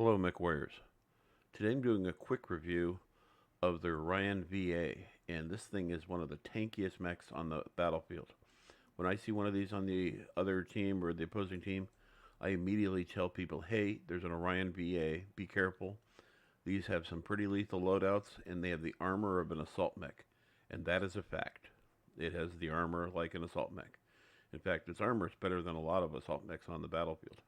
Hello, Mechwarriors. Today I'm doing a quick review of the Orion VA, and this thing is one of the tankiest mechs on the battlefield. When I see one of these on the other team or the opposing team, I immediately tell people, hey, there's an Orion VA, be careful. These have some pretty lethal loadouts, and they have the armor of an assault mech, and that is a fact. It has the armor like an assault mech. In fact, its armor is better than a lot of assault mechs on the battlefield.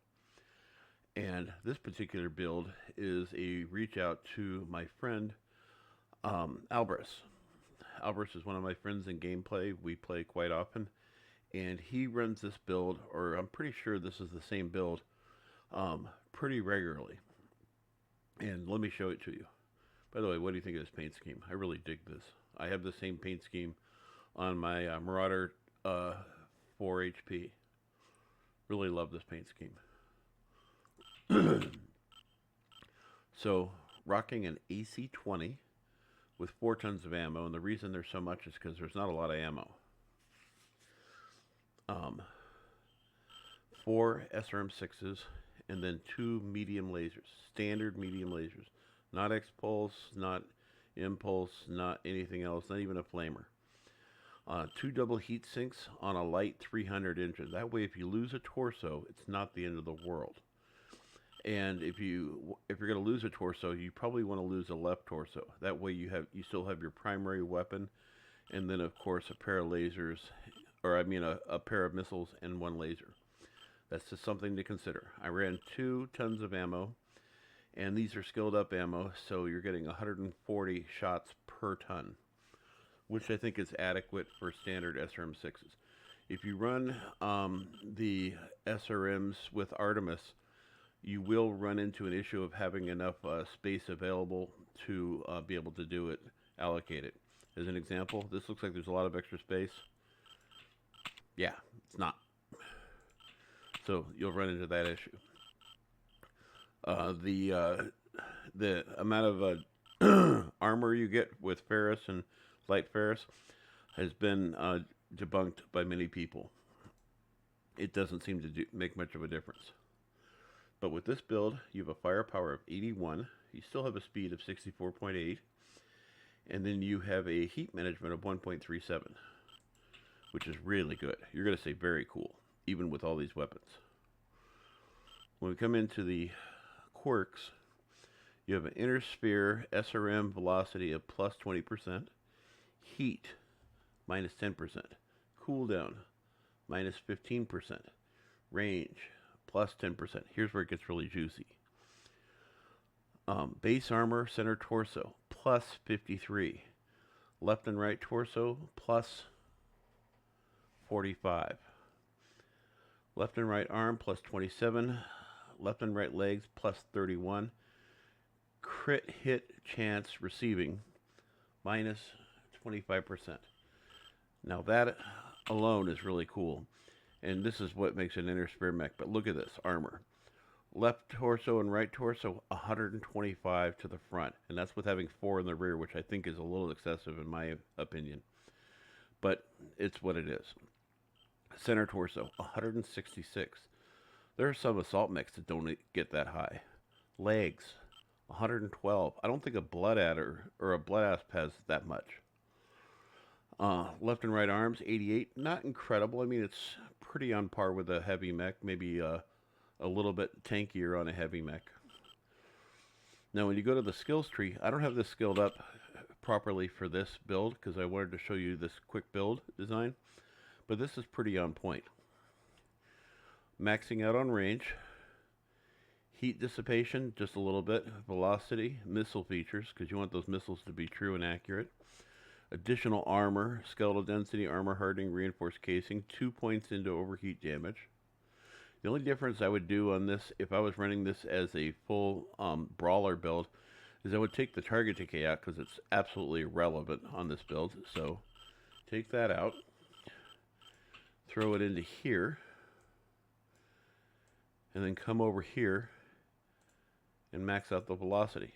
And this particular build is a reach out to my friend Albaris. Albaris is one of my friends in gameplay. We play quite often, and he runs this build, or I'm pretty sure this is the same build, pretty regularly. And let me show it to you. By the way, what do you think of this paint scheme? I really dig this. I have the same paint scheme on my Marauder 4 HP. Really love this paint scheme. So, rocking an AC-20 with 4 tons of ammo, and the reason there's so much is because there's not a lot of ammo. 4 SRM6s, and then 2 medium lasers, standard medium lasers. Not X-Pulse, not Impulse, not anything else, not even a flamer. 2 double heat sinks on a light 300 engine. That way, if you lose a torso, it's not the end of the world. And if you're going to lose a torso, you probably want to lose a left torso. That way you still have your primary weapon, and then of course a pair of lasers, or I mean a pair of missiles and 1 laser. That's just something to consider. I ran 2 tons of ammo, and these are skilled up ammo, so you're getting 140 shots per ton, which I think is adequate for standard SRM6s. If you run the SRMs with Artemis, you will run into an issue of having enough space available to be able to do it, allocate it. As an example, this looks like there's a lot of extra space. Yeah, it's not. So you'll run into that issue. The amount of armor you get with Ferris and light Ferris has been debunked by many people. It doesn't seem to make much of a difference. But with this build, you have a firepower of 81, you still have a speed of 64.8, and then you have a heat management of 1.37, which is really good. You're going to say very cool, even with all these weapons. When we come into the quirks, you have an inner sphere SRM velocity of plus 20%, heat minus 10%, cooldown minus 15%, range plus 10%. Here's where it gets really juicy. Base armor, center torso, plus 53. Left and right torso, plus 45. Left and right arm, plus 27. Left and right legs, plus 31. Crit hit chance receiving, minus 25%. Now that alone is really cool. And this is what makes an inner sphere mech. But look at this armor. Left torso and right torso, 125 to the front. And that's with having 4 in the rear, which I think is a little excessive in my opinion. But it's what it is. Center torso, 166. There are some assault mechs that don't get that high. Legs, 112. I don't think a Blood Adder or a Blood Asp has that much. Left and right arms, 88. Not incredible. I mean, it's pretty on par with a heavy mech. Maybe a little bit tankier on a heavy mech. Now, when you go to the skills tree, I don't have this skilled up properly for this build because I wanted to show you this quick build design. But this is pretty on point. Maxing out on range. Heat dissipation, just a little bit. Velocity, missile features, because you want those missiles to be true and accurate. Additional armor, skeletal density, armor hardening, reinforced casing, 2 points into overheat damage. The only difference I would do on this, if I was running this as a full brawler build, is I would take the target decay out because it's absolutely irrelevant on this build. So take that out, throw it into here, and then come over here and max out the velocity.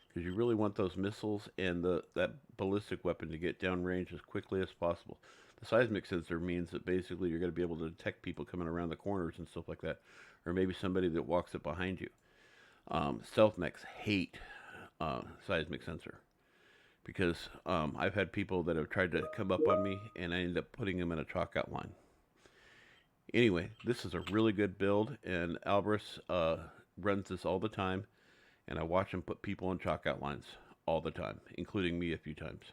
Because you really want those missiles and that ballistic weapon to get downrange as quickly as possible. The seismic sensor means that basically you're going to be able to detect people coming around the corners and stuff like that, or maybe somebody that walks up behind you. Stealth mechs hate seismic sensor because I've had people that have tried to come up on me and I end up putting them in a chalk outline. Anyway, this is a really good build, and Albaris runs this all the time, and I watch him put people in chalk outlines all the time, including me a few times.